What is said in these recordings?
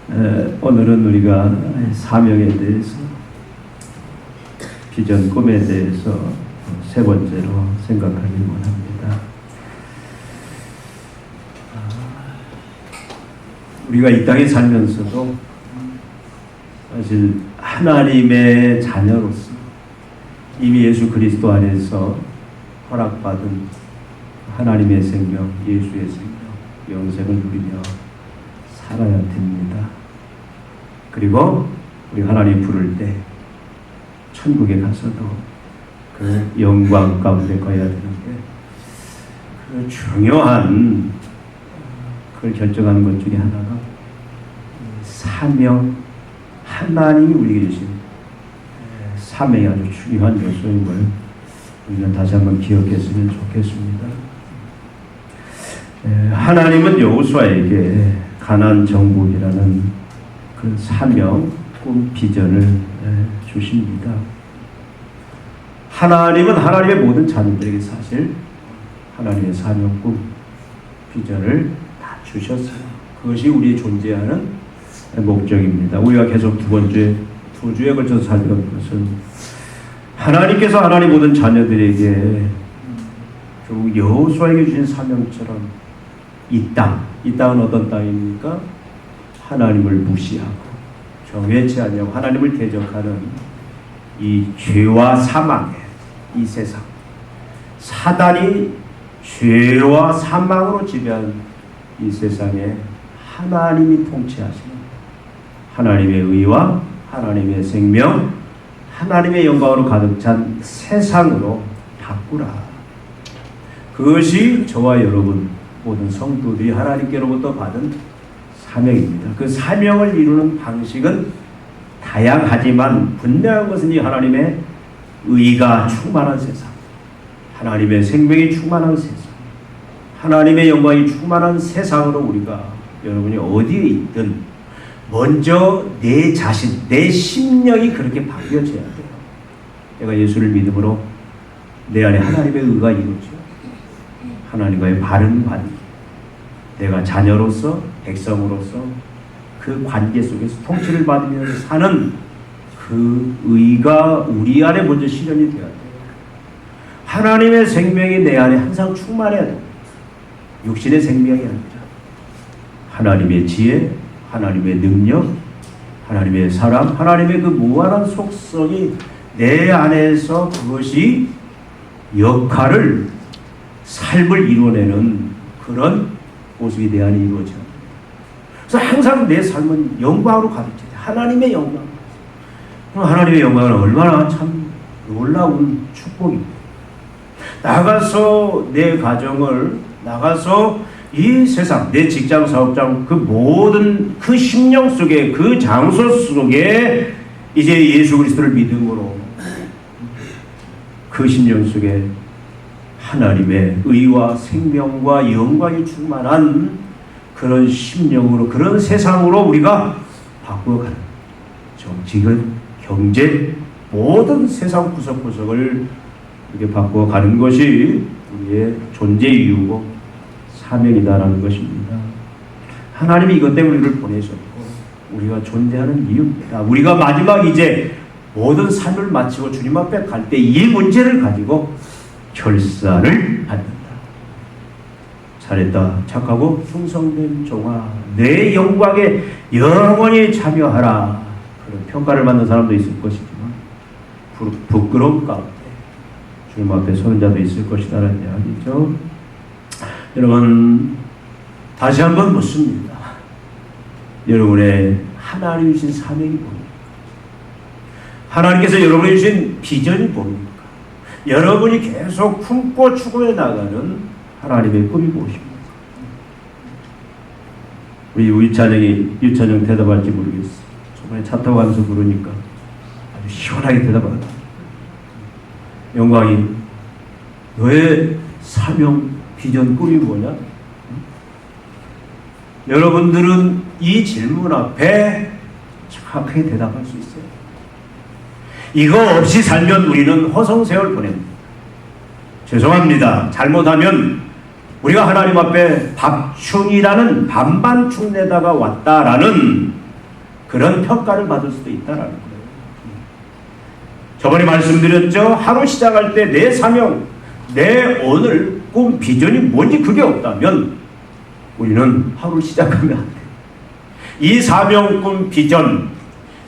오늘은 우리가 사명에 대해서, 비전, 꿈에 대해서 세 번째로 생각하기를 원합니다. 우리가 이 땅에 살면서도 사실 하나님의 자녀로서 이미 예수 그리스도 안에서 허락받은 하나님의 생명, 예수의 생명, 영생을 누리며 살아야 됩니다. 그리고 우리 하나님 부를 때 천국에 가서도 그 영광 가운데 가야 되는데, 그 중요한 그걸 결정하는 것 중에 하나가 사명, 하나님이 우리에게 주신 사명이 아주 중요한 요소인 걸 우리는 다시 한번 기억했으면 좋겠습니다. 하나님은 여호수아에게 가나안 정복이라는 그 사명, 꿈, 비전을 주십니다. 하나님은 하나님의 모든 자녀들에게 사실 하나님의 사명, 꿈, 비전을 다 주셨어요. 그것이 우리의 존재하는 목적입니다. 우리가 계속 두 주에 걸쳐서 살펴본 것은 하나님께서 하나님 모든 자녀들에게 결국 여호수아에게 주신 사명처럼 이 땅은 어떤 땅입니까? 하나님을 무시하고 경외치 아니하고 하나님을 대적하는 이 죄와 사망의 이 세상, 사단이 죄와 사망으로 지배한 이 세상에 하나님이 통치하시는 하나님의 의와 하나님의 생명, 하나님의 영광으로 가득 찬 세상으로 바꾸라. 그것이 저와 여러분 모든 성도들이 하나님께로부터 받은 사명입니다. 그 사명을 이루는 방식은 다양하지만 분명한 것은 이 하나님의 의가 충만한 세상, 하나님의 생명이 충만한 세상, 하나님의 영광이 충만한 세상으로 우리가, 여러분이 어디에 있든 먼저 내 자신, 내 심령이 그렇게 바뀌어져야 돼요. 내가 예수를 믿음으로 내 안에 하나님의 의가 이루어져, 하나님과의 바른 관계, 내가 자녀로서, 백성으로서 그 관계 속에서 통치를 받으면서 사는 그 의가 우리 안에 먼저 실현이 되어야 돼요. 하나님의 생명이 내 안에 항상 충만해야 돼요. 육신의 생명이 아니라 하나님의 지혜, 하나님의 능력, 하나님의 사랑, 하나님의 그 무한한 속성이 내 안에서 그것이 역할을, 삶을 이루어내는 그런 모습이 내 안에 이루어져야 됩니다. 그래서 항상 내 삶은 영광으로 가득 차요. 하나님의 영광. 하나님의 영광은 얼마나 참 놀라운 축복입니다. 나가서 내 가정을, 나가서 이 세상, 내 직장, 사업장, 그 모든 그 심령 속에, 그 장소 속에 이제 예수 그리스도를 믿음으로 그 심령 속에 하나님의 의와 생명과 영광이 충만한 그런 심령으로, 그런 세상으로 우리가 바꾸어가는 정치건, 경제, 모든 세상 구석구석을 이렇게 바꾸어가는 것이 우리의 존재 이유고 사명이다라는 것입니다. 하나님이 이것 때문에 우리를 보내셨고 우리가 존재하는 이유입니다. 우리가 마지막 이제 모든 삶을 마치고 주님 앞에 갈 때 이 문제를 가지고 결산을 받는다. 잘했다, 착하고 충성된 종아, 내 영광에 영원히 참여하라. 그런 평가를 받는 사람도 있을 것이지만 부끄러움 가운데 주님 앞에 서는 자도 있을 것이다라는 이야기죠. 여러분, 다시 한번 묻습니다. 여러분의 하나님이 주신 사명이 뭡니까? 하나님께서 여러분이 주신 비전이 뭡니까? 여러분이 계속 품고 추구해 나가는 하나님의 꿈이 무엇입니까? 우리 유찬영 대답할지 모르겠어. 저번에 차 타고 가면서 물으니까 아주 시원하게 대답하더라. 영광이, 너의 사명, 비전, 꿈이 뭐냐? 여러분들은 이 질문 앞에 정확하게 대답할 수 있어요. 이거 없이 살면 우리는 허송세월 보냅니다. 죄송합니다. 잘못하면 우리가 하나님 앞에 밥충이라는 반반충 내다가 왔다라는 그런 평가를 받을 수도 있다라는 거예요. 저번에 말씀드렸죠. 하루 시작할 때 내 사명, 내 오늘 꿈, 비전이 뭔지 그게 없다면 우리는 하루 시작하면 안 돼요. 이 사명, 꿈, 비전,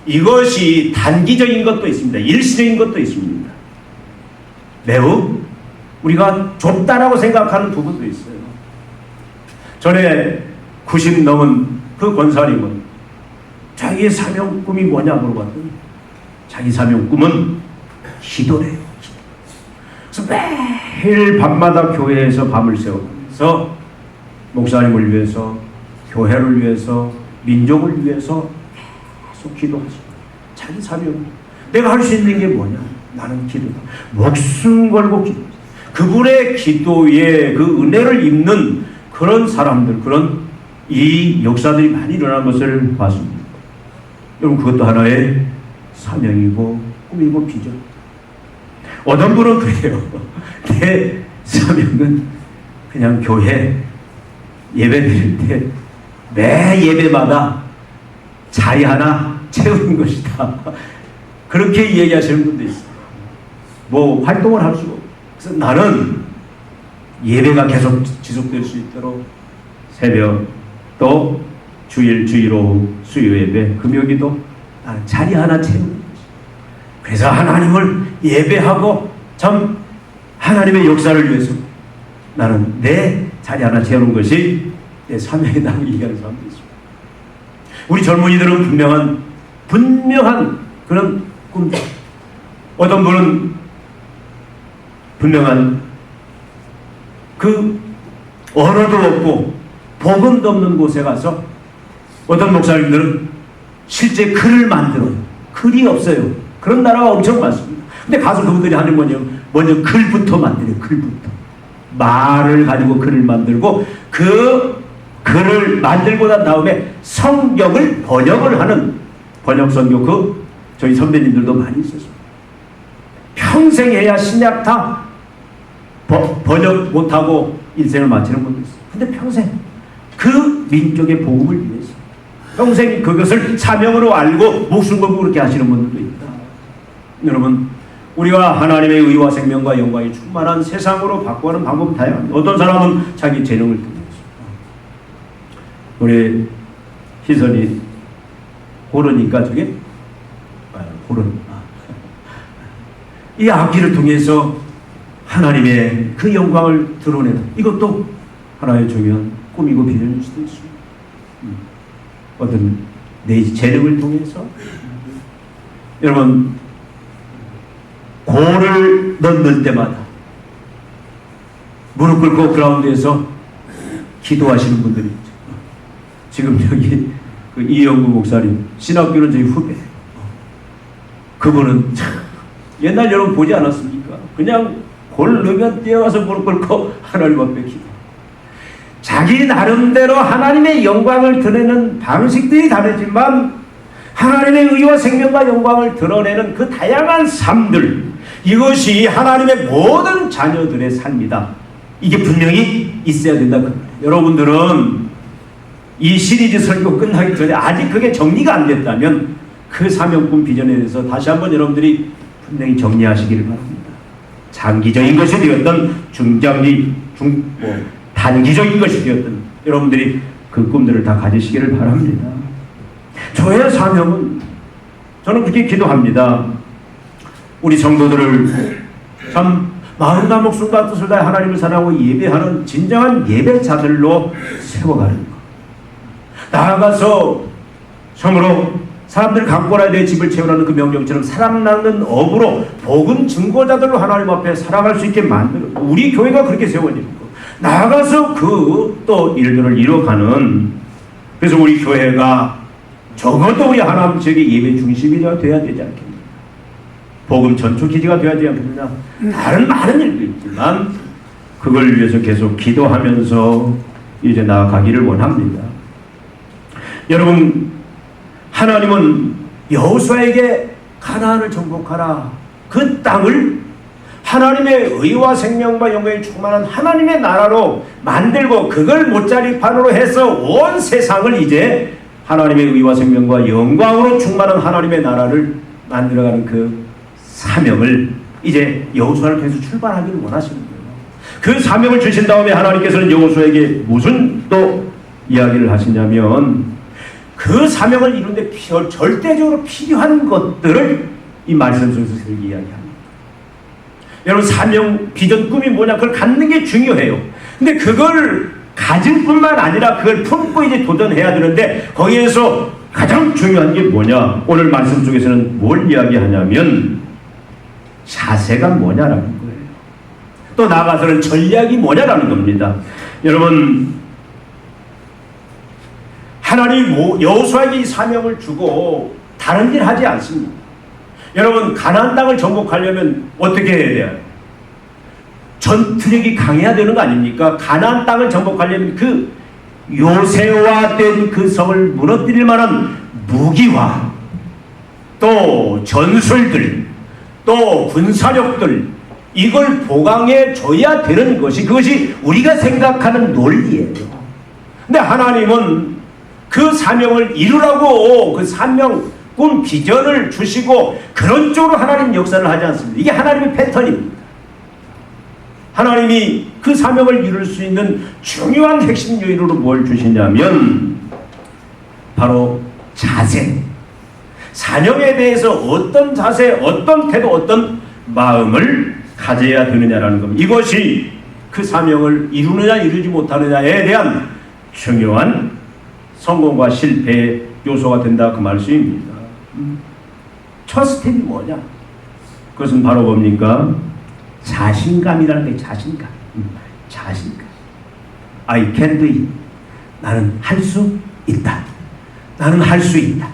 이것이 단기적인 것도 있습니다. 일시적인 것도 있습니다. 매우 우리가 좁다라고 생각하는 부분도 있어요. 전에 90 넘은 그 권사님은 자기의 사명 꿈이 뭐냐 물어봤더니 자기 사명 꿈은 기도래요. 그래서 매일 밤마다 교회에서 밤을 새우면서 목사님을 위해서, 교회를 위해서, 민족을 위해서 계속 기도하죠. 자기 사명, 내가 할 수 있는 게 뭐냐? 나는 기도다. 목숨 걸고 기도. 그분의 기도에 그 은혜를 입는 그런 사람들, 그런 이 역사들이 많이 일어난 것을 봤습니다. 여러분, 그것도 하나의 사명이고 꿈이고 비전. 어떤 분은 그래요. 내 사명은 그냥 교회 예배 드릴 때 매 예배마다 자리 하나 채우는 것이다. 그렇게 얘기하시는 분도 있어요. 뭐 활동을 할 수가 없고. 그래서 나는 예배가 계속 지속될 수 있도록 새벽 또 주일, 주일오후, 수요예배, 금요기도 나는 자리 하나 채우는 것이다. 그래서 하나님을 예배하고 참 하나님의 역사를 위해서 나는 내 자리 하나 채우는 것이 내 사명이라고 얘기하는 사람도 있습니다. 우리 젊은이들은 분명한 그런 꿈. 어떤 분은 분명한 그 언어도 없고 복음도 없는 곳에 가서 어떤 목사님들은 실제 글을 만들어요. 글이 없어요. 그런 나라가 엄청 많습니다. 근데 가서 그분들이 하는 뭐냐면 먼저 글부터 만들어요. 글부터. 말을 가지고 글을 만들고 그 글을 만들고 난 다음에 성경을 번역을 하는 번역 선교 저희 선배님들도 많이 있었습니다. 평생 해야 신약 다 번역 못하고 인생을 마치는 분도 있어요. 근데 평생 그 민족의 복음을 위해서 평생 그것을 사명으로 알고 목숨 걸고 그렇게 하시는 분들도 있다. 여러분, 우리가 하나님의 의와 생명과 영광이 충만한 세상으로 바꾸는 방법은 다양합니다. 어떤 사람은 자기 재능을 통해서. 우리 희선이 호르니까 저게 이 악기를 통해서 하나님의 그 영광을 드러내는 이것도 하나의 중요한 꿈이고 비전일 수도 있습니다. 어떤 내 재능을 통해서 여러분 골을 넣는 때마다 무릎 꿇고 그라운드에서 기도하시는 분들이 있죠. 지금 여기 그 이영구 목사님 신학교는 저희 후배. 그분은 참 옛날 여러분 보지 않았습니까? 그냥 골 넣으면 뛰어가서 무릎 꿇고 하나님 앞에 기도. 자기 나름대로 하나님의 영광을 드러내는 방식들이 다르지만 하나님의 의와 생명과 영광을 드러내는 그 다양한 삶들, 이것이 하나님의 모든 자녀들의 삶이다. 이게 분명히 있어야 된다. 여러분들은 이 시리즈 설교 끝나기 전에 아직 그게 정리가 안 됐다면 그 사명꿈 비전에 대해서 다시 한번 여러분들이 분명히 정리하시기를 바랍니다. 장기적인 것이 되었던 단기적인 것이 되었던 여러분들이 그 꿈들을 다 가지시기를 바랍니다. 저의 사명은 저는 그렇게 기도합니다. 우리 성도들을 참 마음과 목숨과 뜻을 다해 하나님을 사랑하고 예배하는 진정한 예배자들로 세워가는 것. 나아가서 성으로 사람들 갖고 와야 내 집을 채우라는 그 명령처럼 사람 낳는 업으로 복음 증거자들로 하나님 앞에 살아갈 수 있게 만드는 우리 교회가 그렇게 세워지는 것. 나아가서 그 또 일들을 이뤄가는, 그래서 우리 교회가 적어도 우리 하나님 지역의 예배 중심이 돼야 되지 않겠느냐. 복음 전초 기지가 되어야 되지 않겠느냐. 다른 많은 일도 있지만 그걸 위해서 계속 기도하면서 이제 나아가기를 원합니다. 여러분, 하나님은 여호수아에게 가나안을 정복하라, 그 땅을 하나님의 의와 생명과 영광이 충만한 하나님의 나라로 만들고 그걸 못자리판으로 해서 온 세상을 이제 하나님의 의와 생명과 영광으로 충만한 하나님의 나라를 만들어가는 그 사명을 이제 여호수아를 통해서 출발하기를 원하시는 거예요. 그 사명을 주신 다음에 하나님께서는 여호수아에게 무슨 또 이야기를 하시냐면 그 사명을 이루는데 절대적으로 필요한 것들을 이 말씀 속에서 이야기합니다. 여러분, 사명, 비전, 꿈이 뭐냐, 그걸 갖는 게 중요해요. 근데 그걸 가질 뿐만 아니라 그걸 품고 이제 도전해야 되는데 거기에서 가장 중요한 게 뭐냐, 오늘 말씀 속에서는 뭘 이야기하냐면 자세가 뭐냐라는 거예요. 또 나아가서는 전략이 뭐냐라는 겁니다. 여러분, 하나님 여호수아에게 이 사명을 주고 다른 일 하지 않습니다. 여러분, 가나안 땅을 정복하려면 어떻게 해야 돼요? 전투력이 강해야 되는 거 아닙니까? 가나안 땅을 정복하려면 그 요새화된 그 성을 무너뜨릴 만한 무기와 또 전술들, 또 군사력들, 이걸 보강해 줘야 되는 것이, 그것이 우리가 생각하는 논리예요. 근데 하나님은 그 사명을 이루라고 그 사명, 꿈, 비전을 주시고 그런 쪽으로 하나님 역사를 하지 않습니다. 이게 하나님의 패턴입니다. 하나님이 그 사명을 이룰 수 있는 중요한 핵심 요인으로 뭘 주시냐면 바로 자세, 사명에 대해서 어떤 자세, 어떤 태도, 어떤 마음을 가져야 되느냐라는 겁니다. 이것이 그 사명을 이루느냐 이루지 못하느냐에 대한 중요한 성공과 실패의 요소가 된다, 그 말씀입니다. 첫 스텝이 뭐냐? 그것은 바로 뭡니까? 자신감이라는 게 자신감. 자신감. I can do it. 나는 할 수 있다. 나는 할 수 있다.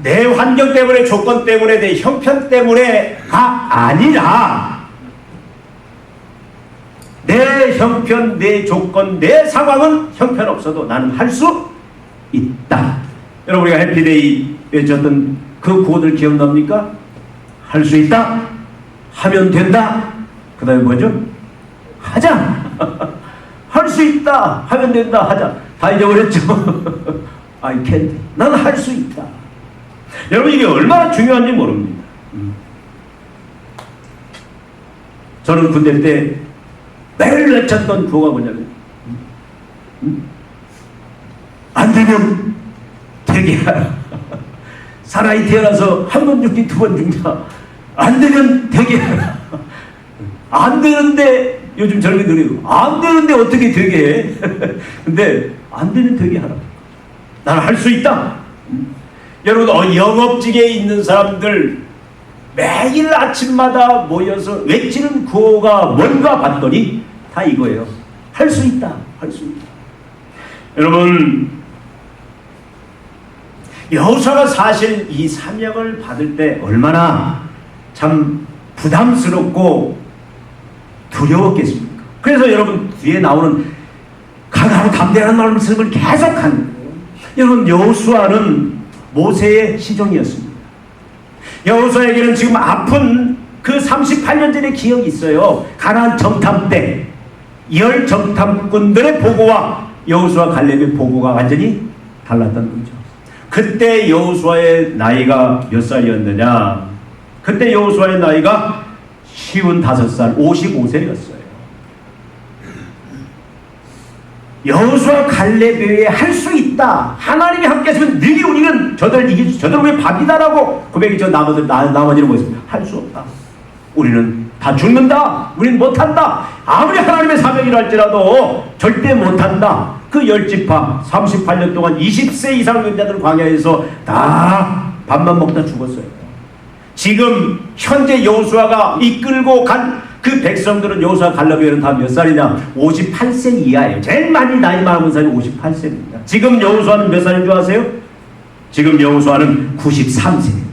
내 환경 때문에, 조건 때문에, 내 형편 때문에가 아니라 내 형편, 내 조건, 내 상황은 형편없어도 나는 할 수 있다. 여러분, 우리가 해피데이 외쳤던 그 구호들 기억납니까? 할 수 있다, 하면 된다, 그 다음에 뭐죠? 하자. 할 수 있다, 하면 된다, 하자. 다 잊어버렸죠? I can. 나는 할 수 있다. 여러분, 이게 얼마나 중요한지 모릅니다. 저는 군대 때 매일 외쳤던 구호가 뭐냐면 안 되면 되게 하라. 사나이 태어나서 한 번 죽기 두 번 죽자. 안 되면 되게 하라. 안 되는데, 요즘 젊은이들이 안 되는데 어떻게 되게 해? 근데 안 되면 되게 하라. 나는 할 수 있다. 여러분, 영업직에 있는 사람들 매일 아침마다 모여서 외치는 구호가 뭔가 봤더니 다 이거예요. 할 수 있다. 할 수 있다. 여러분, 여호수아가 사실 이 사명을 받을 때 얼마나 참 부담스럽고 두려웠겠습니까? 그래서 여러분, 뒤에 나오는 강하고 담대한 말씀을 계속하는 거예요. 여러분, 여호수아는 모세의 시종이었습니다. 여호수아에게는 지금 아픈 그 38년 전의 기억이 있어요. 가나안 정탐 때 열 정탐꾼들의 보고와 여호수아 갈렙의 보고가 완전히 달랐던 거죠. 그때 여호수아의 나이가 몇 살이었느냐? 그때 여호수아의 나이가 55살, 55세였어요. 여호수아 갈렙에 할 수 있다. 하나님이 함께 하시면 능히 우리는 저들 이길 수, 저들 왜 밥이다라고 고백이 저 나머지는 뭐였습니까? 할 수 없다. 우리는 다 죽는다. 우리는 못한다. 아무리 하나님의 사명이라 할지라도 절대 못한다. 그 10지파 38년 동안 20세 이상 연자들 광야에서 다 밥만 먹다 죽었어요. 지금 현재 여호수아가 이끌고 간 그 백성들은 여호수아 갈렙에는 다 몇 살이냐? 58세 이하예요. 제일 많이 나이 많은 사람이 58세입니다. 지금 여호수아는 몇 살인 줄 아세요? 지금 여호수아는 93세예요.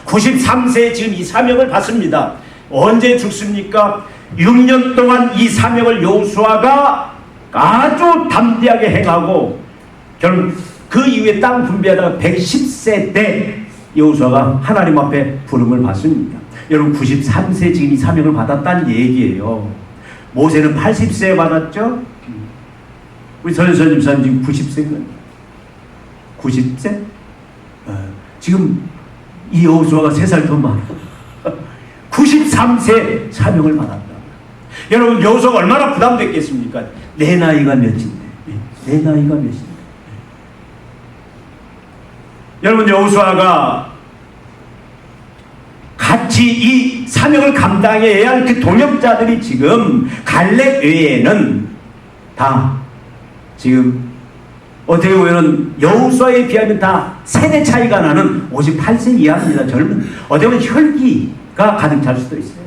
93세 지금 이 사명을 받습니다. 언제 죽습니까? 6년 동안 이 사명을 여호수아가 아주 담대하게 행하고 결국 그 이후에 땅 분배하다가 110세 때 여호수아가 하나님 앞에 부름을 받습니다. 여러분, 93세 지금 이 사명을 받았다는 얘기예요. 모세는 80세에 받았죠? 우리 전현선 집사님 지금 90세거든요. 90세? 지금 이 여호수아가 3살 더 많아. 93세 사명을 받았다. 여러분, 여호수아가 얼마나 부담됐겠습니까? 내 나이가 몇인데, 내 나이가 몇인데. 여러분, 여호수아가 같이 이 사명을 감당해야 할 그 동역자들이 지금 갈렙 외에는 다 지금 어떻게 보면 여호수아에 비하면 다 세대 차이가 나는 58세 이하입니다. 젊은, 어떻게 보면 혈기가 가득 찰 수도 있어요.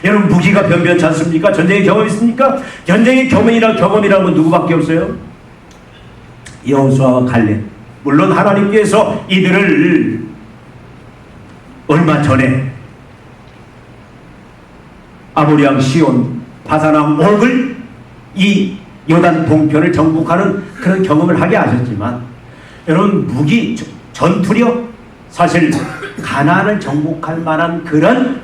여러분, 무기가 변변치 않습니까? 전쟁의 경험이 있습니까? 전쟁의 경험이라면 누구밖에 없어요? 여호수아와 갈렙. 물론 하나님께서 이들을 얼마 전에 아모리왕 시온, 바산왕 옥을 이 요단 동편을 정복하는 그런 경험을 하게 하셨지만, 여러분, 무기, 전투력, 사실 가나안을 정복할 만한 그런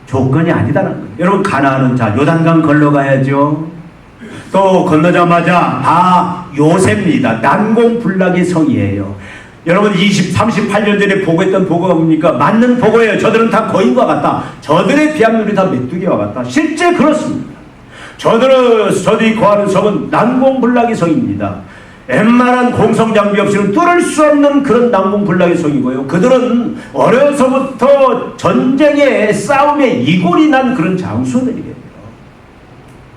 조건이 아니다라는 거예요. 여러분, 가나안은 자 요단강 건너가야죠. 또 건너자마자 다 요새입니다. 난공불락의 성이에요. 여러분, 38년 전에 보고했던 보고가 뭡니까? 맞는 보고예요. 저들은 다 거인과 같다. 저들의 비합률이 다 메뚜기와 같다. 실제 그렇습니다. 저들이 거하는 성은 난공불락의 성입니다. 웬만한 공성장비 없이는 뚫을 수 없는 그런 난공불락의 성이고요. 그들은 어려서부터 전쟁의 싸움에 이골이 난 그런 장수들이에요.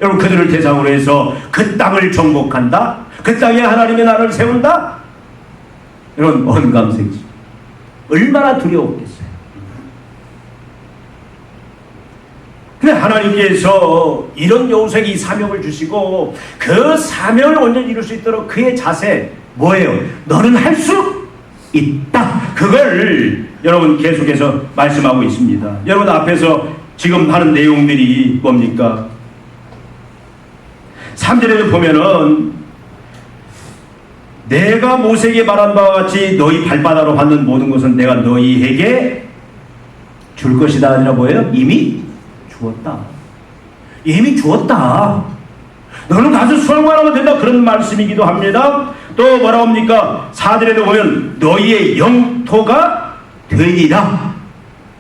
여러분, 그들을 대상으로 해서 그 땅을 정복한다? 그 땅에 하나님의 나라를 세운다? 여러분, 언감생지. 얼마나 두려웠겠어요. 근데 하나님께서 이런 여호수아에게 이 사명을 주시고 그 사명을 온전히 이룰 수 있도록 그의 자세 뭐예요? 너는 할 수 있다. 그걸 여러분 계속해서 말씀하고 있습니다. 여러분, 앞에서 지금 하는 내용들이 뭡니까? 3절에도 보면은 내가 모세에게 말한 바와 같이 너희 발바닥으로 받는 모든 것은 내가 너희에게 줄 것이다 아니라 뭐예요? 이미 주었다. 이미 주었다. 너는 가서 수확만 하면 된다. 그런 말씀이기도 합니다. 또 뭐라고 합니까? 4절에도 보면 너희의 영토가 되리라.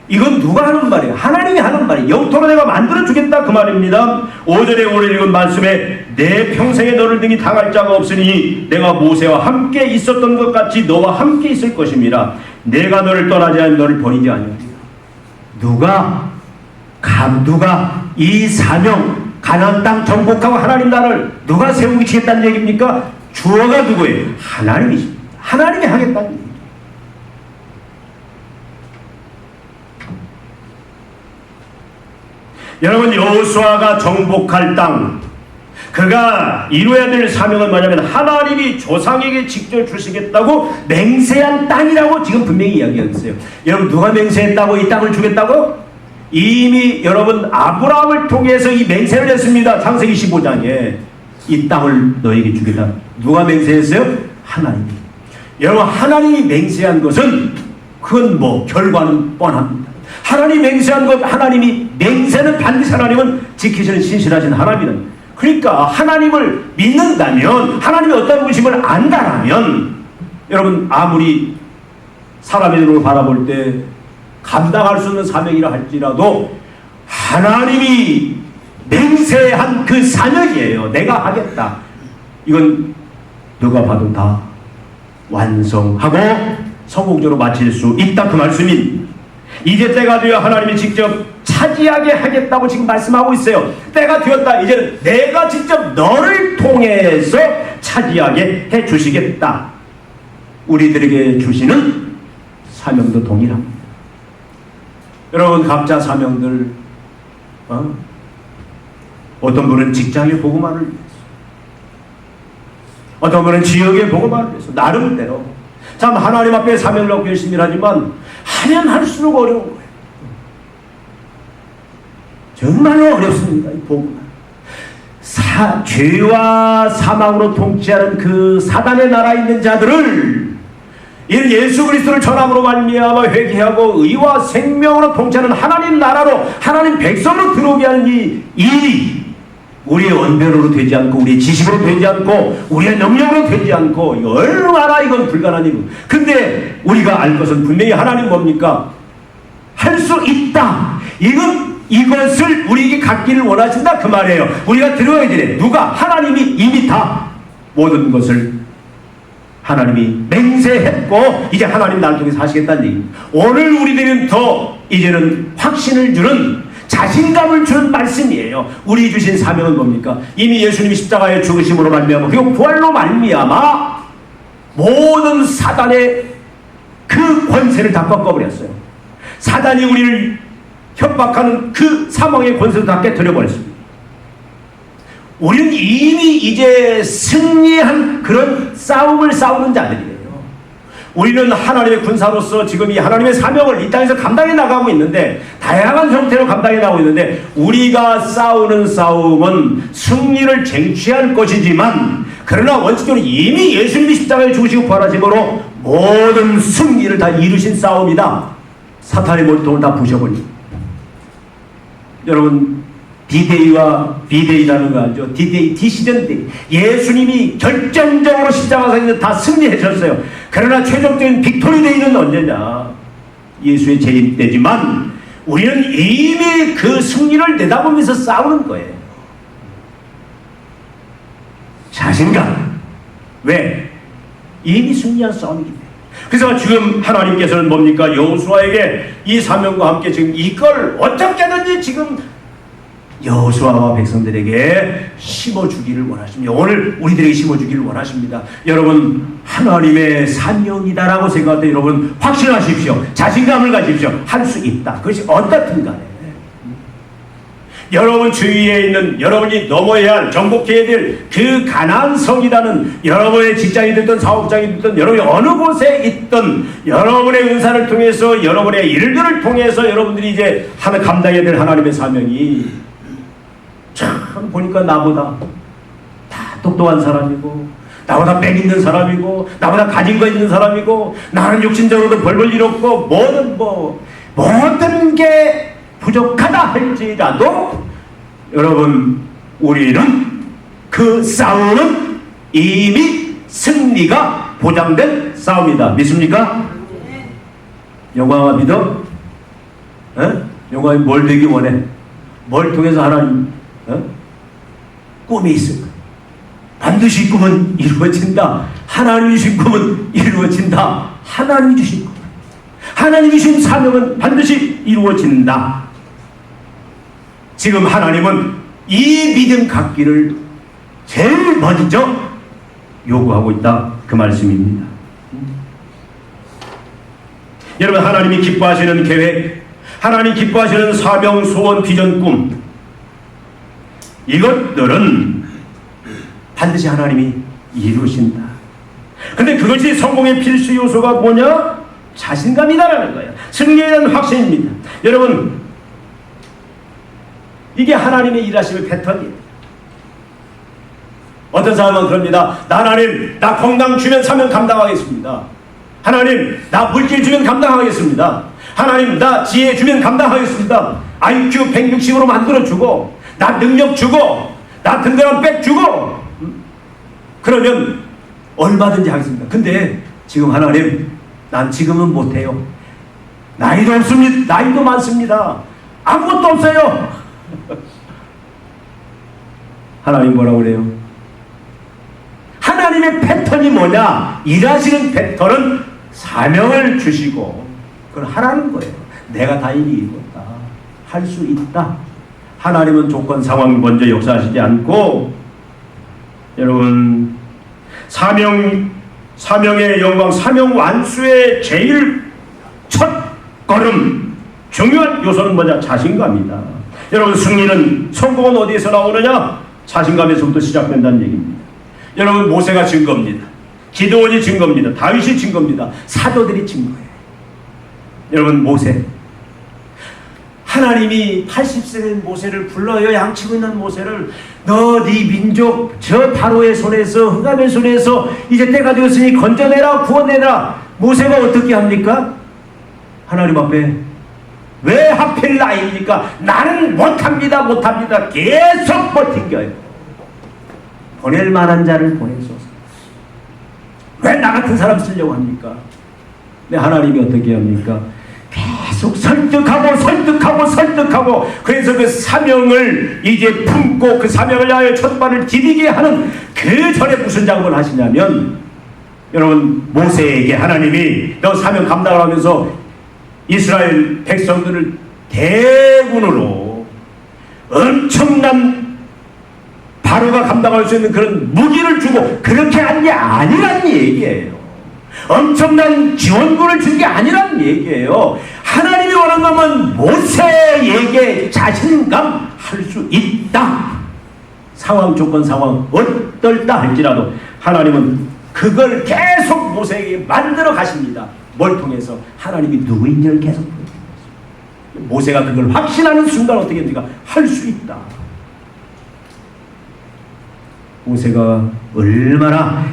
이건 누가 하는 말이에요? 하나님이 하는 말이에요. 영토로 내가 만들어주겠다 그 말입니다. 5절에 오늘 읽은 말씀에 내 평생에 너를 등이 당할 자가 없으니 내가 모세와 함께 있었던 것 같이 너와 함께 있을 것입니다. 내가 너를 떠나지 않으면 너를 버리지 아니하리라. 누가 이 사명 가나안 땅 정복하고 하나님 나라를 누가 세우고 치겠다는 얘기입니까? 주어가 누구예요? 하나님이십니다. 하나님이 하겠다는 얘기예요. 여러분, 여호수아가 정복할 땅, 그가 이루어야 될 사명은 뭐냐면 하나님이 조상에게 직접 주시겠다고 맹세한 땅이라고 지금 분명히 이야기하고 있어요. 여러분, 누가 맹세했다고 이 땅을 주겠다고? 이미 여러분 아브라함을 통해서 이 맹세를 했습니다. 창세기 15장에 이 땅을 너에게 주겠다. 누가 맹세했어요? 하나님이. 여러분, 하나님이 맹세한 것은 그건 뭐 결과는 뻔합니다. 하나님이 맹세한 것, 하나님이 맹세는 반드시 하나님은 지키시는 신실하신 하나님이다. 그러니까 하나님을 믿는다면, 하나님이 어떤 분이심을 안다라면, 여러분, 아무리 사람의 눈으로 바라볼 때 감당할 수 없는 사명이라 할지라도 하나님이 맹세한 그 사명이에요. 내가 하겠다. 이건 누가 봐도 다 완성하고 성공적으로 마칠 수 있다 그 말씀입니다. 이제 때가 되어 하나님이 직접 차지하게 하겠다고 지금 말씀하고 있어요. 때가 되었다. 이제는 내가 직접 너를 통해서 차지하게 해주시겠다. 우리들에게 주시는 사명도 동일합니다. 여러분, 각자 사명들, 어떤 분은 직장의 복음화를 위해서, 어떤 분은 지역의 복음화를 위해서, 나름대로 참 하나님 앞에 사명을 하고 열심히 하지만 하면 할수록 어려운 거예요. 정말로 어렵습니다. 이 복음화. 죄와 사망으로 통치하는 그 사단의 나라에 있는 자들을 예수 그리스도를 전함으로 말미암아 회개하고 의와 생명으로 통치하는 하나님 나라로, 하나님 백성으로 들어오게 하는 이 일이 우리의 언변으로 되지 않고 우리의 지식으로 되지 않고 우리의 능력으로 되지 않고 얼마나 이건 불가능한 일이고, 근데 우리가 알 것은 분명히 하나님 뭡니까? 할 수 있다. 이것을 우리에게 갖기를 원하신다 그 말이에요. 우리가 들어야 돼. 누가? 하나님이 이미 다 모든 것을 하나님이 맹세했고 이제 하나님 나를 통해서 하시겠다는 얘기입니다. 오늘 우리들은 더 이제는 확신을 주는, 자신감을 주는 말씀이에요. 우리 주신 사명은 뭡니까? 이미 예수님이 십자가에 죽으심으로 말미암아 그리고 부활로 말미암아 모든 사단의 그 권세를 다 꺾어버렸어요. 사단이 우리를 협박하는 그 사망의 권세를 다 깨뜨려버렸습니다. 우리는 이미 이제 승리한 그런 싸움을 싸우는 자들이에요. 우리는 하나님의 군사로서 지금 이 하나님의 사명을 이 땅에서 감당해 나가고 있는데, 다양한 형태로 감당해 나가고 있는데, 우리가 싸우는 싸움은 승리를 쟁취할 것이지만, 그러나 원칙적으로 이미 예수님이 십자가에 죽으시고 부활하심으로 모든 승리를 다 이루신 싸움이다. 사탄의 머리통을 다 부셔버립니다. 여러분, D-Day와 B-Day라는 거 알죠? D-Day, 디시전 데이. 예수님이 결정적으로 십자가에서 다 승리하셨어요. 그러나 최종적인 빅토리 데이는 언제냐? 예수의 재림 때지만 우리는 이미 그 승리를 내다보면서 싸우는 거예요. 자신감. 왜? 이미 승리한 싸움이기 때문에. 그래서 지금 하나님께서는 뭡니까? 여호수아에게 이 사명과 함께 지금 이걸 어떻게든지 지금 여호수아와 백성들에게 심어주기를 원하십니다. 오늘 우리들에게 심어주기를 원하십니다. 여러분, 하나님의 사명이다라고 생각할 때 여러분 확신하십시오. 자신감을 가지십시오. 할 수 있다. 그것이 어떻든 간에 여러분 주위에 있는, 여러분이 넘어야 할, 정복해야 될 그 가나안 성이라는, 여러분의 직장이 됐든 사업장이 됐든 여러분이 어느 곳에 있든 여러분의 은사를 통해서, 여러분의 일들을 통해서 여러분들이 이제 감당해야 될 하나님의 사명이, 참 보니까 나보다 다 똑똑한 사람이고, 나보다 빽 있는 사람이고, 나보다 가진 거 있는 사람이고, 나는 육신적으로도 벌벌 일 없고, 모든 게 부족하다 할지라도 여러분, 우리는 그 싸움은 이미 승리가 보장된 싸움이다. 믿습니까? 영광아 믿어? 영광이 뭘 되기 원해? 뭘 통해서 하나님 꿈이 있을 거야. 반드시 꿈은 이루어진다. 하나님이 주신 꿈은 이루어진다. 하나님이 주신 꿈, 하나님이 주신 사명은 반드시 이루어진다. 지금 하나님은 이 믿음 갖기를 제일 먼저 요구하고 있다. 그 말씀입니다. 여러분, 하나님이 기뻐하시는 계획, 하나님 기뻐하시는 사명, 소원, 비전, 꿈, 이것들은 반드시 하나님이 이루신다. 근데 그것이 성공의 필수 요소가 뭐냐? 자신감이다라는 거예요. 승리에 대한 확신입니다. 여러분, 이게 하나님의 일하심의 패턴이에요. 어떤 사람은 그럽니다. 하나님, 나 건강 주면 사명 감당하겠습니다. 하나님, 나 물질 주면 감당하겠습니다. 하나님, 나 지혜 주면 감당하겠습니다. IQ 160으로 만들어주고, 나 능력 주고, 나 든든한 백 주고, 그러면 얼마든지 하겠습니다. 근데 지금 하나님, 난 지금은 못해요. 나이도 없습니다. 나이도 많습니다. 아무것도 없어요. 하나님 뭐라고 그래요? 하나님의 패턴이 뭐냐? 일하시는 패턴은 사명을 주시고 그걸 하라는 거예요. 내가 다 이미 이뤘다. 할 수 있다. 하나님은 조건 상황 먼저 역사하시지 않고, 여러분, 사명의 영광, 사명 완수의 제일 첫 걸음, 중요한 요소는 뭐냐? 자신감이다. 여러분, 승리는, 성공은 어디에서 나오느냐? 자신감에서부터 시작된다는 얘기입니다. 여러분, 모세가 증거입니다. 기드온이 증거입니다. 다윗이 증거입니다. 사도들이 증거예요. 여러분, 모세, 하나님이 80세 된 모세를 불러요. 양치고 있는 모세를, 너 네 민족 저 바로의 손에서, 흑암의 손에서 이제 때가 되었으니 건져내라, 구원내라. 모세가 어떻게 합니까? 하나님 앞에 왜 하필 나입니까? 나는 못합니다, 못합니다. 계속 버틴겨요. 보낼 만한 자를 보내소서. 왜 나 같은 사람 쓰려고 합니까? 네, 하나님이 어떻게 합니까? 계속 설득하고 그래서 그 사명을 이제 품고 그 사명을 위하여 첫발을 디디게 하는 그 전에 무슨 작업을 하시냐면, 여러분, 모세에게 하나님이 너 사명 감당을 하면서 이스라엘 백성들을 대군으로 엄청난 바로가 감당할 수 있는 그런 무기를 주고 그렇게 한 게 아니란 얘기예요. 엄청난 지원군을 준 게 아니란 얘기예요. 하나님이 원하는 것은 모세에게 자신감 할 수 있다. 상황, 조건, 상황 어떨다 할지라도 하나님은 그걸 계속 모세에게 만들어 가십니다. 뭘 통해서? 하나님이 누구인지를 계속 보여줍니다. 모세가 그걸 확신하는 순간 어떻게 됩니까? 할 수 있다. 모세가 얼마나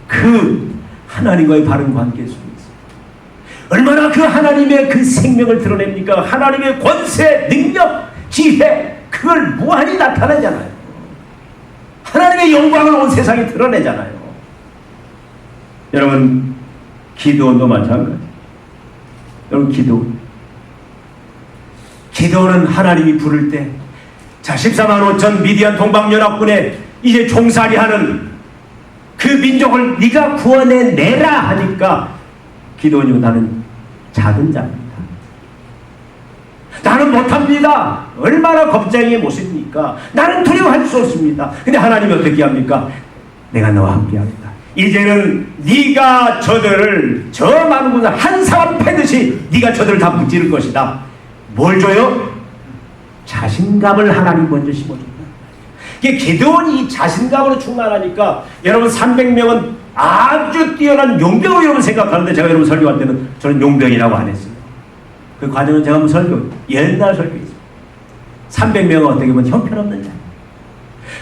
그 하나님과의 바른 관계 속에서 얼마나 그 하나님의 그 생명을 드러냅니까? 하나님의 권세, 능력, 지혜, 그걸 무한히 나타내잖아요. 하나님의 영광을 온 세상에 드러내잖아요. 여러분, 기도원도 마찬가지. 여러분, 기도원은 하나님이 부를 때, 자, 14만 5천 미디안 동방연합군에 이제 종살이하는 그 민족을 네가 구원해내라 하니까 기도원이 나는 작은 자입니다. 나는 못합니다. 얼마나 겁쟁이의 모습입니까? 나는 두려워할 수 없습니다. 근데 하나님이 어떻게 합니까? 내가 너와 함께하겠다. 이제는 네가 저들을 저 많은 곳에 한 사람 패듯이 네가 저들을 다 무찌를 것이다. 뭘 줘요? 자신감을 하나님 먼저 심어준다. 이게 기도원이 이 자신감으로 충만하니까 여러분 300명은 아주 뛰어난 용병으로 여러분 생각하는데, 제가 여러분 설교할 때는 저는 용병이라고 안 했어요. 그 과정은 제가 한번 옛날 설교했어요. 300명은 어떻게 보면 형편없는 자.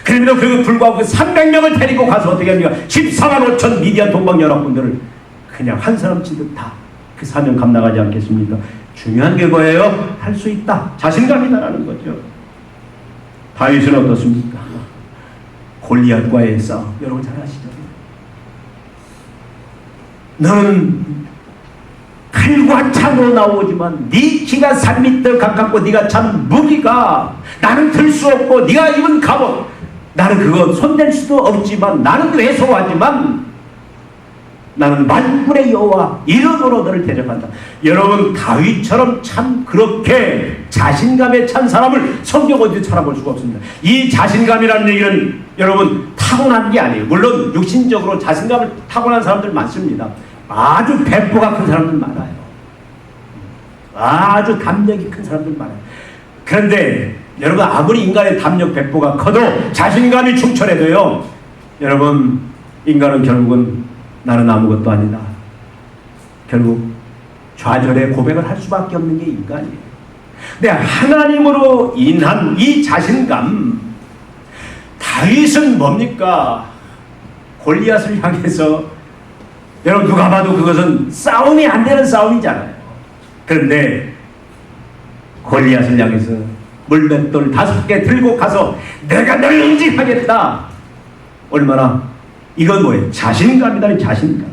그럼에도 불구하고 그 300명을 데리고 가서 어떻게 합니까? 14만 5천 미디안 동방연합군들을 그냥 한 사람 치듯 다 그 사명 감당하지 않겠습니까? 중요한 게 뭐예요? 할 수 있다. 자신감이다라는 거죠. 다윗은 어떻습니까? 골리앗과의 싸움, 여러분 잘 아시죠? 너는 칼과 창으로 나오지만 네 키가 3m 가깝고 네가 참 무기가 나는 들 수 없고 네가 입은 갑옷 나는 그거 손댈 수도 없지만 나는 왜소하지만 나는 만군의 여호와 이름으로 너를 대적한다. 여러분, 다윗처럼 참 그렇게 자신감에 찬 사람을 성경 어디에 찾아볼 수가 없습니다. 이 자신감이라는 얘기는 여러분 타고난 게 아니에요. 물론 육신적으로 자신감을 타고난 사람들 많습니다. 아주 배포가 큰 사람들 많아요. 아주 담력이 큰 사람들 많아요. 그런데 여러분, 아무리 인간의 담력 배포가 커도 자신감이 충천해도요, 여러분, 인간은 결국은 나는 아무것도 아니다. 결국 좌절의 고백을 할 수밖에 없는 게 인간이에요. 근데 하나님으로 인한 이 자신감, 다윗은 뭡니까? 골리앗을 향해서, 여러분 누가 봐도 그것은 싸움이 안 되는 싸움이잖아요. 그런데 골리앗을 향해서 물맷돌 5개 들고 가서 내가 널 응징하겠다. 얼마나, 이건 뭐예요? 자신감이다. 자신감.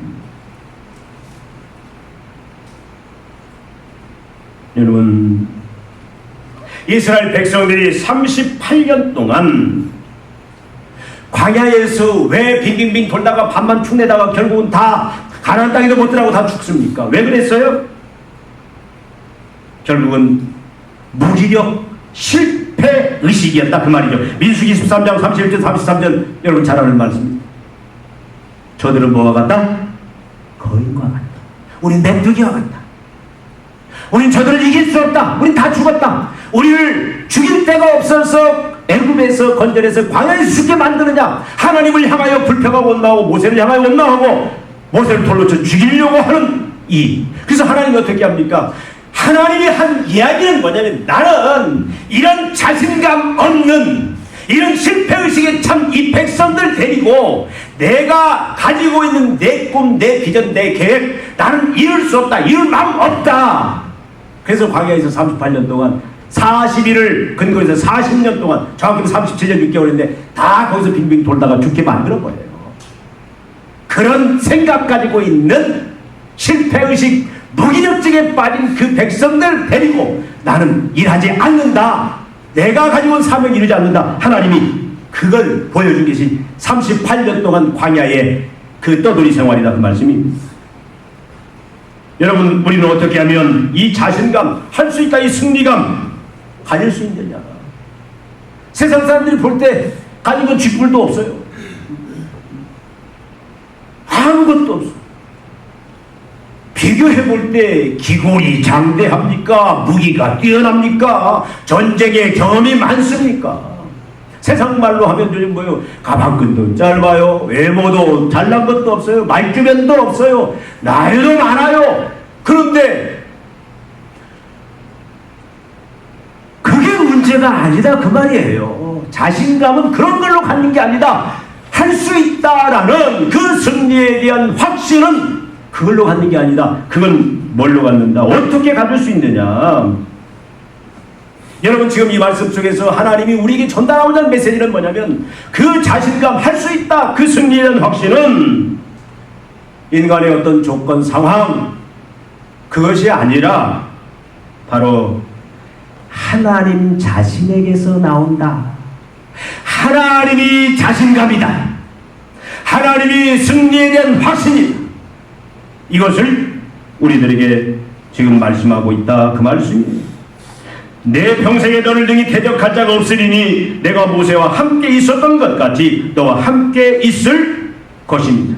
여러분, 이스라엘 백성들이 38년 동안 광야에서 왜 빙빙빙 돌다가 밤만 축내다가 결국은 다 가나안 땅에도 못 들어가고 다 죽습니까? 왜 그랬어요? 결국은 무기력 실패 의식이었다, 그 말이죠. 민수기 13장 31절 33절 여러분 잘 아는 말씀입니다. 저들은 뭐와 같다? 거인과 같다. 우린 메뚜기와 같다. 우린 저들을 이길 수 없다. 우린 다 죽었다. 우리를 죽일 데가 없어서 애굽에서 건져내서 광야에서 죽게 만드느냐? 하나님을 향하여 불평하고 원망하고 모세를 향하여 원망하고 모세를 돌로 쳐 죽이려고 하는 이. 그래서 하나님이 어떻게 합니까? 하나님이 한 이야기는 뭐냐면, 나는 이런 자신감 없는, 이런 실패의식에 참 이 백성들 데리고 내가 가지고 있는 내 꿈, 내 비전, 내 계획, 나는 이룰 수 없다, 이룰 마음 없다. 그래서 광야에서 38년 동안 40일을 근거해서 40년 동안 정확히 37년 6개월인데 다 거기서 빙빙 돌다가 죽게 만들어 버려요. 그런 생각 가지고 있는 실패의식 무기력증에 빠진 그 백성들 데리고 나는 일하지 않는다. 내가 가지고 온 사명을 이루지 않는다. 하나님이 그걸 보여준 것이 38년 동안 광야의 그 떠돌이 생활이다. 그 말씀입니다. 여러분, 우리는 어떻게 하면 이 자신감, 할 수 있다, 이 승리감 가질 수 있느냐. 세상 사람들이 볼 때 가진 건 쥐뿔도 없어요. 아무것도 없어. 비교해 볼 때 기골이 장대합니까? 무기가 뛰어납니까? 전쟁의 경험이 많습니까? 세상 말로 하면 요즘 뭐요? 가방끈도 짧아요. 외모도 잘난 것도 없어요. 말주변도 없어요. 나이도 많아요. 그런데 그게 문제가 아니다 그 말이에요. 자신감은 그런 걸로 갖는 게 아니다. 할 수 있다라는 그 승리에 대한 확신은 그걸로 갖는 게 아니다. 그건 뭘로 갖는다? 어떻게 가질 수 있느냐? 여러분, 지금 이 말씀 속에서 하나님이 우리에게 전달하고자 하는 메시지는 뭐냐면 그 자신감, 할 수 있다, 그 승리에 대한 확신은 인간의 어떤 조건, 상황 그것이 아니라 바로 하나님 자신에게서 나온다. 하나님이 자신감이다. 하나님이 승리에 대한 확신이다. 이것을 우리들에게 지금 말씀하고 있다. 그 말씀입니다. 내 평생에 너를 능히 대적할 자가 없으리니 내가 모세와 함께 있었던 것 같이 너와 함께 있을 것입니다.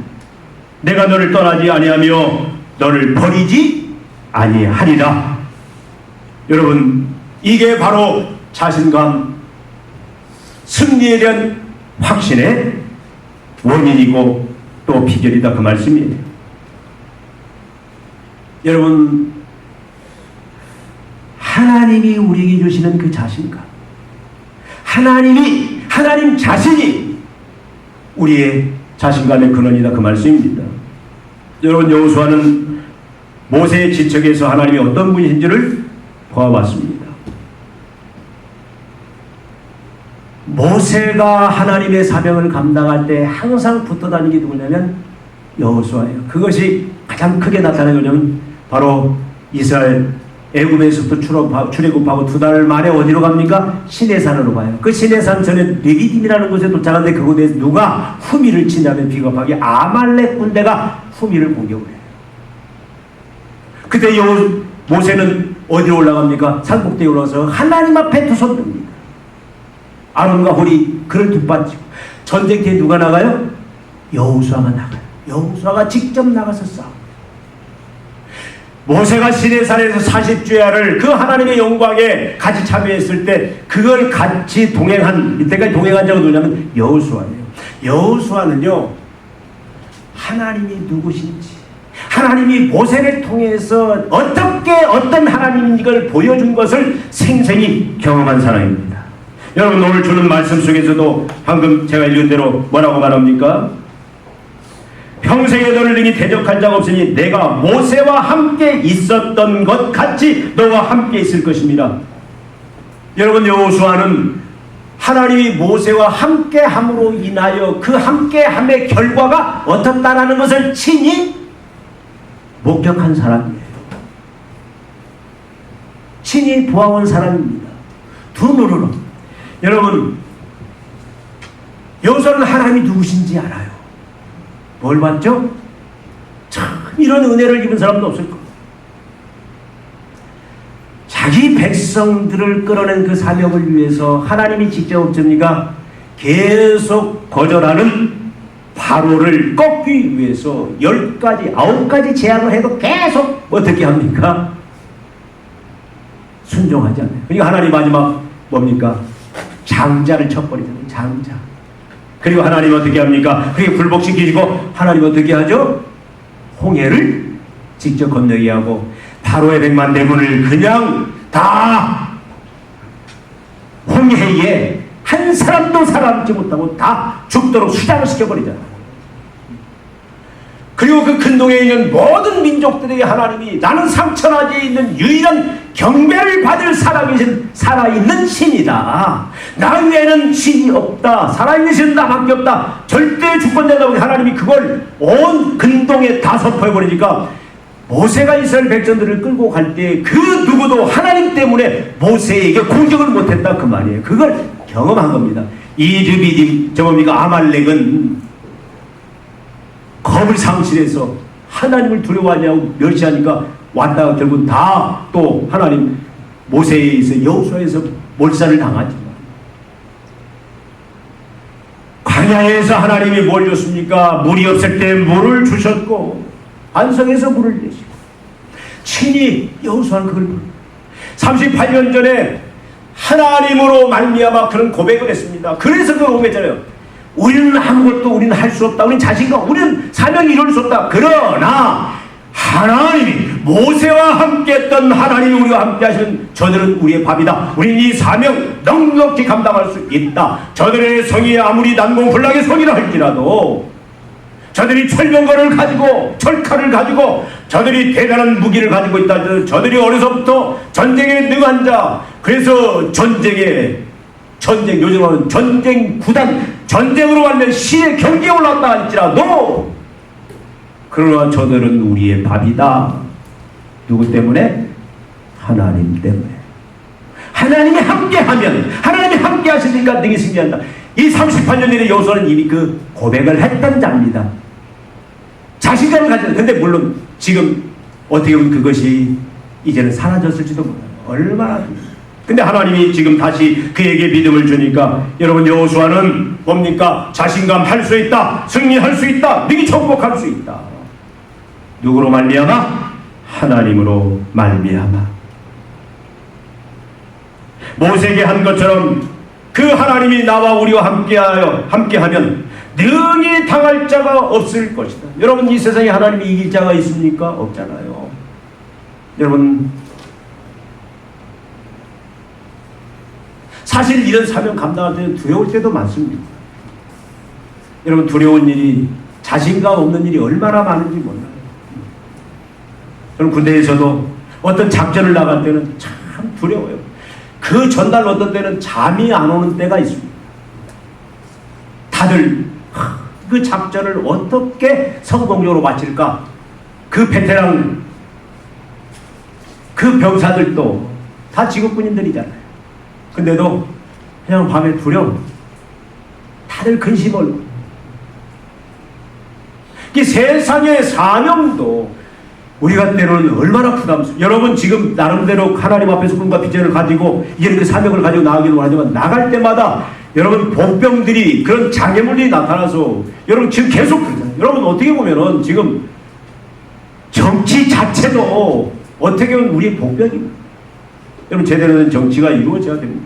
내가 너를 떠나지 아니하며 너를 버리지 아니하리라. 여러분, 이게 바로 자신감, 승리에 대한 확신의 원인이고 또 비결이다. 그 말씀이에요. 여러분, 하나님이 우리에게 주시는 그 자신감, 하나님 자신이 우리의 자신감의 근원이다. 그 말씀입니다. 여러분, 여호수아는 모세의 지척에서 하나님이 어떤 분이신지를 보아왔습니다. 모세가 하나님의 사명을 감당할 때 항상 붙어 다니는 게 누구냐면 여호수아예요. 그것이 가장 크게 나타나는 거냐면 바로 이스라엘 애굽에서부터 출애굽하고 2달 만에 어디로 갑니까? 시내산으로 가요. 그 시내산 전에 레기딤이라는 곳에 도착하는데 그곳에 누가 후미를 치냐면 비겁하게 아말렉 군대가 후미를 공격을 해요. 그때 모세는 어디로 올라갑니까? 산꼭대기에 올라가서 하나님 앞에 두 손 듭니다. 아론과 홀이 그를 뒷받치고 전쟁터에 누가 나가요? 여호수아가 나가요. 여호수아가 직접 나가서 싸워. 모세가 시내산에서 40주야를 그 하나님의 영광에 같이 참여했을 때 그걸 같이 동행한, 이때까지 동행한 자가 누구냐면 여호수아예요. 여호수아는요, 하나님이 누구신지, 하나님이 모세를 통해서 어떻게 어떤 하나님인 걸 보여준 것을 생생히 경험한 사람입니다. 여러분, 오늘 주는 말씀 속에서도 방금 제가 읽은 대로 뭐라고 말합니까? 평생에 너를 능히 대적할 자가 없으니 내가 모세와 함께 있었던 것 같이 너와 함께 있을 것입니다. 여러분, 여호수아는 하나님이 모세와 함께함으로 인하여 그 함께함의 결과가 어떻다라는 것을 친히 목격한 사람이에요. 친히 보아온 사람입니다. 두 눈으로. 여러분, 여호수아는 하나님이 누구신지 알아요. 뭘 봤죠? 참 이런 은혜를 입은 사람도 없을 겁니다. 자기 백성들을 끌어낸 그 사명을 위해서 하나님이 직접 어쩝니까? 계속 거절하는 바로를 꺾기 위해서 10가지, 9가지 제안을 해도 계속 어떻게 합니까? 순종하지 않아요. 그러니까 하나님 마지막 뭡니까? 장자를 쳐버리잖아요. 장자. 그리고 하나님 어떻게 합니까? 그게 굴복시키시고 하나님 어떻게 하죠? 홍해를 직접 건너게 하고 바로의 100만 대군을 그냥 다 홍해에 한 사람도 살아남지 못하고 다 죽도록 수장시켜버리잖아요. 그리고 그 근동에 있는 모든 민족들에게 하나님이 나는 상천하지에 있는 유일한 경배를 받을 살아있는 신이다. 나 외에는 신이 없다. 살아있는 신은 나밖에 없다. 절대 주권자다 보니 하나님이 그걸 온 근동에 다 선포해버리니까 모세가 이스라엘 백성들을 끌고 갈 때 그 누구도 하나님 때문에 모세에게 공격을 못했다 그 말이에요. 그걸 경험한 겁니다. 이 르비딤 저뭡니까 아말렉은 겁을 상실해서 하나님을 두려워하지 않고 멸시하니까 왔다가 결국 다 또 하나님 모세에서 여호수아에서 몰살을 당하지만 광야에서 하나님이 뭘 줬습니까? 물이 없을 때 물을 주셨고 반석에서 물을 내시고 친히 여호수아는 그걸 38년 전에 하나님으로 말미암아 그런 고백을 했습니다. 그래서 그 고백했잖아요. 우리는 아무것도 우리는 할 수 없다. 우리는 자신감, 우리는 사명이 이룰 수 없다. 그러나 하나님이 모세와 함께했던 하나님이 우리와 함께 하시는 저들은 우리의 밥이다. 우리는 이 사명 넉넉히 감당할 수 있다. 저들의 성이 아무리 난공불락의 성이라 할지라도 저들이 철병거를 가지고 철칼을 가지고 저들이 대단한 무기를 가지고 있다. 저들이 어려서부터 전쟁에 능한 자. 그래서 요즘은 전쟁 구단 전쟁으로 완전 시의 경기에 올랐다 할지라도 그러나 저들은 우리의 밥이다. 누구 때문에? 하나님 때문에. 하나님이 함께하면 하나님이 함께 하시니까 능히 승리한다. 이 38년 전에 여호수아는 이미 그 고백을 했던 자입니다. 자신감을 가졌다. 근데 물론 지금 어떻게 보면 그것이 이제는 사라졌을지도 몰라요. 얼마나. 근데 하나님이 지금 다시 그에게 믿음을 주니까 여러분 여호수아는 뭡니까? 자신감 할 수 있다. 승리할 수 있다. 능히 정복할 수 있다. 누구로 말미암아? 하나님으로 말미암아. 모세에게 한 것처럼 그 하나님이 나와 우리와 함께하면 능히 당할 자가 없을 것이다. 여러분 이 세상에 하나님이 이길 자가 있습니까? 없잖아요. 여러분 사실 이런 사명 감당할 때는 두려울 때도 많습니다. 여러분 두려운 일이 자신감 없는 일이 얼마나 많은지 몰라요. 저는 군대에서도 어떤 작전을 나갈 때는 참 두려워요. 그 전날 어떤 때는 잠이 안 오는 때가 있습니다. 다들 그 작전을 어떻게 성공적으로 마칠까? 그 베테랑 그 병사들도 다 직업군인들이잖아요. 근데도 그냥 밤에 두려워. 다들 근심을. 이 세상의 사명도 우리가 때로는 얼마나 부담스러워. 여러분 지금 나름대로 하나님 앞에서 꿈과 비전을 가지고 이제는 그 사명을 가지고 나가기도 하지만 나갈 때마다 여러분 복병들이 그런 장애물이 나타나서 여러분 지금 계속 그러잖아요. 여러분 어떻게 보면은 지금 정치 자체도 어떻게 보면 우리의 복병입니다. 여러분 제대로 된 정치가 이루어져야 됩니다.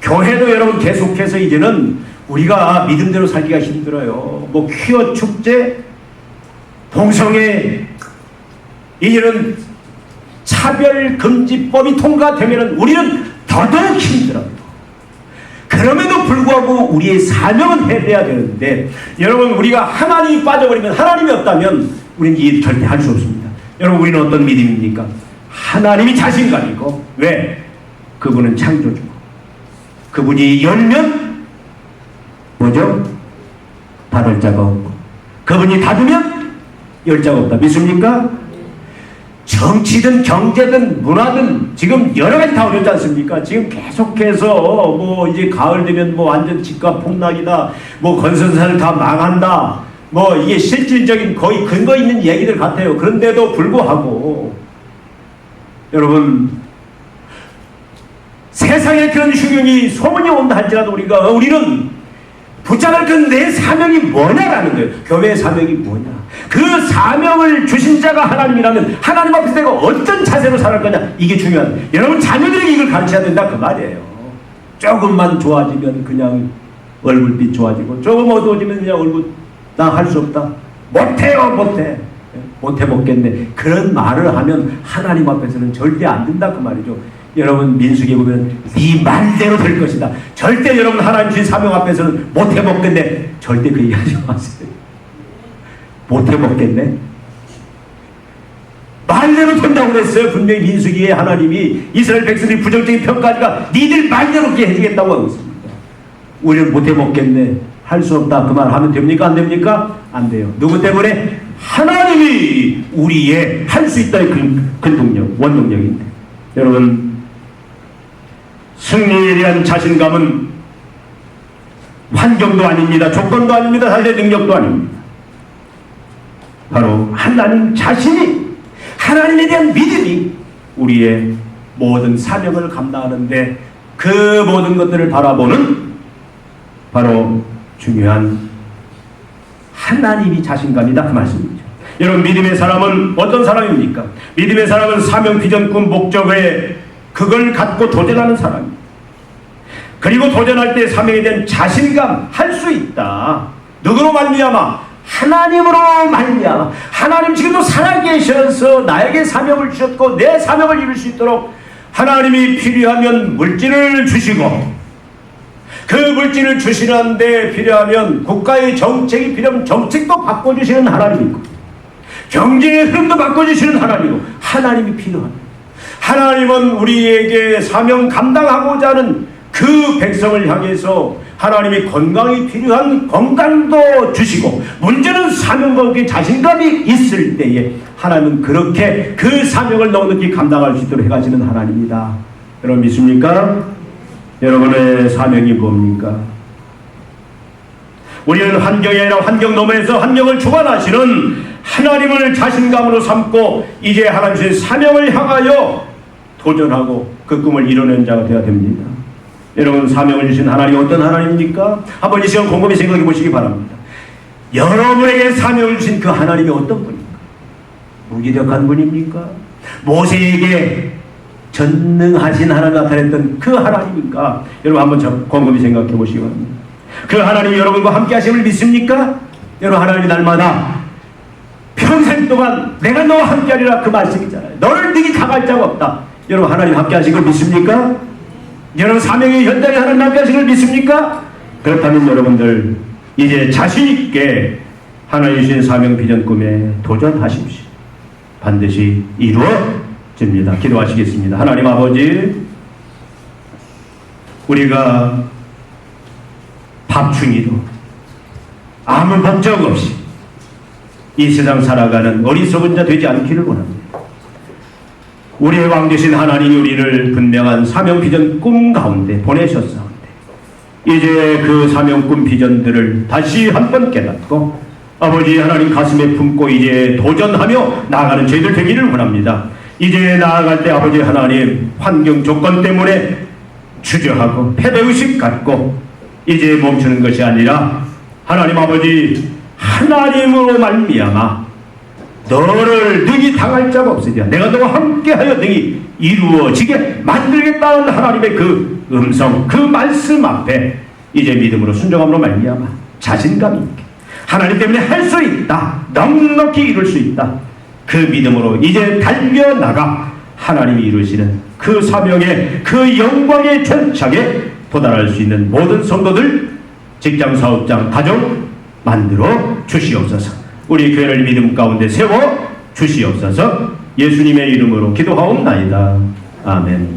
교회도 여러분 계속해서 이제는 우리가 믿음대로 살기가 힘들어요. 뭐 퀴어 축제, 동성애, 이제는 차별금지법이 통과되면 우리는 더더욱 힘들어요. 그럼에도 불구하고 우리의 사명은 해내야 되는데 여러분 우리가 하나님이 빠져버리면 하나님이 없다면 우리는 이 일 절대 할 수 없습니다. 여러분 우리는 어떤 믿음입니까? 하나님이 자신감이고 왜? 그분은 창조주고 그분이 열면 뭐죠? 닫을 자가 없고 그분이 닫으면 열 자가 없다. 믿습니까? 정치든 경제든 문화든 지금 여러 가지 다 어렵지 않습니까? 지금 계속해서 뭐 이제 가을 되면 뭐 완전 집값 폭락이다. 뭐 건설사를 다 망한다. 뭐 이게 실질적인 거의 근거 있는 얘기들 같아요. 그런데도 불구하고 여러분 세상에 그런 흉흉이 소문이 온다 할지라도 우리는 붙잡을 그 내 사명이 뭐냐라는 거예요. 교회의 사명이 뭐냐. 그 사명을 주신 자가 하나님이라면 하나님 앞에서 내가 어떤 자세로 살아갈 거냐. 이게 중요하다. 여러분 자녀들에게 이걸 가르쳐야 된다 그 말이에요. 조금만 좋아지면 그냥 얼굴빛 좋아지고 조금 어두워지면 그냥 얼굴 나 할 수 없다. 못해요 못해 먹겠네. 그런 말을 하면 하나님 앞에서는 절대 안 된다 그 말이죠. 여러분 민수기에 보면 네 말대로 될 것이다. 절대 여러분 하나님 주신 사명 앞에서는 못해 먹겠네. 절대 그 얘기하지 마세요. 못해 먹겠네. 말대로 된다고 그랬어요. 분명히 민수기에 하나님이 이스라엘 백성들이 부정적인 평가하니까 니들 말대로 해주겠다고 하고 있습니다. 우리는 못해 먹겠네. 할 수 없다. 그 말 하면 됩니까? 안 됩니까? 안 돼요. 누구 때문에? 하나님이 우리의 할 수 있다의 근동력, 원동력인데. 여러분, 승리에 대한 자신감은 환경도 아닙니다. 조건도 아닙니다. 사실 능력도 아닙니다. 바로 하나님 자신이, 하나님에 대한 믿음이 우리의 모든 사명을 감당하는데 그 모든 것들을 바라보는 바로 중요한 하나님이 자신감이다, 그 말씀이죠. 여러분, 믿음의 사람은 어떤 사람입니까? 믿음의 사람은 사명, 비전, 꿈, 목적에 그걸 갖고 도전하는 사람입니다. 그리고 도전할 때 사명에 대한 자신감, 할 수 있다. 누구로 말미암아? 하나님으로 말미암아. 하나님 지금도 살아계셔서 나에게 사명을 주셨고 내 사명을 이룰 수 있도록 하나님이 필요하면 물질을 주시고, 그 물질을 주시는데 필요하면 국가의 정책이 필요하면 정책도 바꿔주시는 하나님이고, 경제의 흐름도 바꿔주시는 하나님이고, 하나님이 필요합니다. 하나님은 우리에게 사명 감당하고자 하는 그 백성을 향해서 하나님이 건강이 필요한 건강도 주시고, 문제는 사명과 자신감이 있을 때에 하나님은 그렇게 그 사명을 넉넉히 감당할 수 있도록 해가시는 하나님입니다. 여러분 믿습니까? 여러분의 사명이 뭡니까? 우리는 환경이 아니라 환경 너머에서 환경을 주관하시는 하나님을 자신감으로 삼고 이제 하나님 주신 사명을 향하여 도전하고 그 꿈을 이뤄낸 자가 되어야 됩니다. 여러분, 사명을 주신 하나님이 어떤 하나님입니까? 한번 이 시간 곰곰이 생각해 보시기 바랍니다. 여러분에게 사명을 주신 그 하나님이 어떤 분입니까? 무기력한 분입니까? 모세에게 전능하신 하나님 나타냈던 그 하나님입니까? 여러분 한번 곰곰이 생각해 보시기 바랍니다. 그 하나님이 여러분과 함께 하심을 믿습니까? 여러분, 하나님이 날마다 평생 동안 내가 너와 함께 하리라 그 말씀이잖아요. 너를 능히 당할 자가 없다. 여러분, 하나님 함께 하신 걸 믿습니까? 여러분, 사명의 현장에 하나님 함께 하신 걸 믿습니까? 그렇다면 여러분들 이제 자신있게 하나님 주신 사명 비전 꿈에 도전하십시오. 반드시 이루어집니다. 기도하시겠습니다. 하나님 아버지, 우리가 밥충이로 아무 목적 없이 이 세상 살아가는 어리석은 자 되지 않기를 원합니다. 우리의 왕 되신 하나님이 우리를 분명한 사명 비전 꿈 가운데 보내셨사온데 이제 그 사명 꿈 비전들을 다시 한번 깨닫고 아버지 하나님 가슴에 품고 이제 도전하며 나아가는 저희들 되기를 원합니다. 이제 나아갈 때 아버지 하나님 환경 조건 때문에 주저하고 패배의식 갖고 이제 멈추는 것이 아니라 하나님 아버지 하나님으로 말미암아 너를 능히 당할 자가 없으리라. 내가 너와 함께하여 능히 이루어지게 만들겠다는 하나님의 그 음성, 그 말씀 앞에 이제 믿음으로 순종함으로 말미암아 자신감 있게 하나님 때문에 할 수 있다, 넉넉히 이룰 수 있다, 그 믿음으로 이제 달려나가 하나님이 이루시는 그 사명의 그 영광의 전착에 도달할 수 있는 모든 성도들, 직장, 사업장, 가정 만들어 주시옵소서. 우리 교회를 믿음 가운데 세워 주시옵소서. 예수님의 이름으로 기도하옵나이다. 아멘.